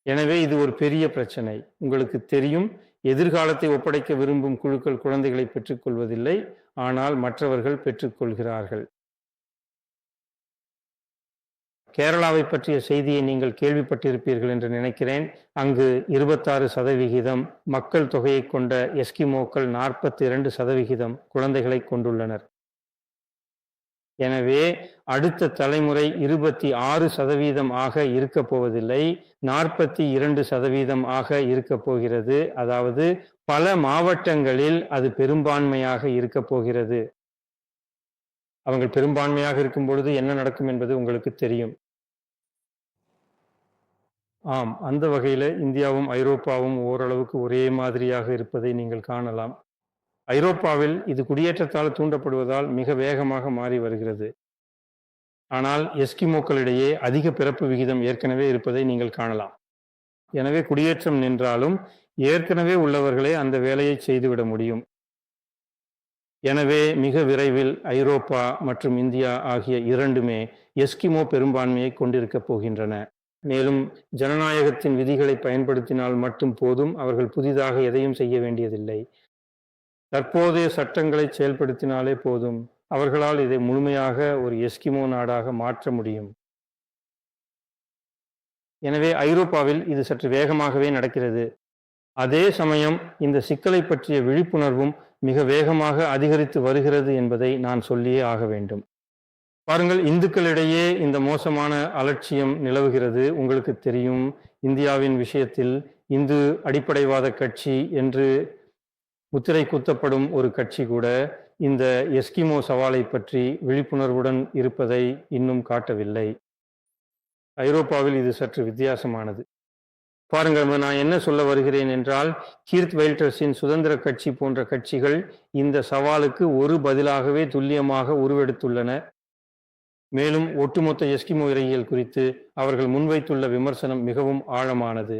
எனவே இது ஒரு பெரிய பிரச்சனை. உங்களுக்கு தெரியும், எதிர்காலத்தை ஒப்படைக்க விரும்பும் குழுக்கள் குழந்தைகளை பெற்றுக்கொள்வதில்லை, ஆனால் மற்றவர்கள் பெற்றுக்கொள்கிறார்கள். கேரளாவை பற்றிய செய்தியை நீங்கள் கேள்விப்பட்டிருப்பீர்கள் என்று நினைக்கிறேன். அங்கு 26% மக்கள் தொகையை கொண்ட எஸ்கிமோக்கள் 42% குழந்தைகளை கொண்டுள்ளனர். எனவே அடுத்த தலைமுறை 26% ஆக இருக்கப் போவதில்லை, 42% ஆக இருக்கப் போகிறது. அதாவது பல மாவட்டங்களில் அது பெரும்பான்மையாக இருக்கப் போகிறது. அவங்க பெரும்பான்மையாக இருக்கும் பொழுது என்ன நடக்கும் என்பது உங்களுக்கு தெரியும். ஆம், அந்த வகையில இந்தியாவும் ஐரோப்பாவும் ஓரளவுக்கு ஒரே மாதிரியாக இருப்பதை நீங்கள் காணலாம். ஐரோப்பாவில் இது குடியேற்றத்தால் தூண்டப்படுவதால் மிக வேகமாக மாறி வருகிறது. ஆனால் எஸ்கிமோக்களிடையே அதிக பிறப்பு விகிதம் ஏற்கனவே இருப்பதை நீங்கள் காணலாம். எனவே குடியேற்றம் நின்றாலும் ஏற்கனவே உள்ளவர்களே அந்த வேலையை செய்துவிட முடியும். எனவே மிக விரைவில் ஐரோப்பா மற்றும் இந்தியா ஆகிய இரண்டுமே எஸ்கிமோ பெரும்பான்மையை கொண்டிருக்கப் போகின்றன. மேலும் ஜனநாயகத்தின் விதிகளை பயன்படுத்தினால் மட்டும் போதும், அவர்கள் புதிதாக எதையும் செய்ய வேண்டியதில்லை. தற்போதைய சட்டங்களை செயல்படுத்தினாலே போதும், அவர்களால் இதை முழுமையாக ஒரு எஸ்கிமோ நாடாக மாற்ற முடியும். எனவே ஐரோப்பாவில் இது சற்று வேகமாகவே நடக்கிறது. அதே சமயம் இந்த சிக்கலை பற்றிய விழிப்புணர்வும் மிக வேகமாக அதிகரித்து வருகிறது என்பதை நான் சொல்லியே ஆக வேண்டும். பாருங்கள், இந்துக்களிடையே இந்த மோசமான அலட்சியம் நிலவுகிறது. உங்களுக்கு தெரியும், இந்தியாவின் விஷயத்தில் இந்து அடிப்படைவாத கட்சி என்று முத்திரை குத்தப்படும் ஒரு கட்சி கூட இந்த எஸ்கிமோ சவாலை பற்றி விழிப்புணர்வுடன் இருப்பதை இன்னும் காட்டவில்லை. ஐரோப்பாவில் இது சற்று வித்தியாசமானது. பாருங்கள், நான் என்ன சொல்ல வருகிறேன் என்றால், கீர்த் வெல்டர்ஸின் சுதந்திர கட்சி போன்ற கட்சிகள் இந்த சவாலுக்கு ஒரு பதிலாகவே துல்லியமாக உருவெடுத்துள்ளன. மேலும் ஒட்டுமொத்த எஸ்கிமோ இறையியல் குறித்து அவர்கள் முன்வைத்துள்ள விமர்சனம் மிகவும் ஆழமானது.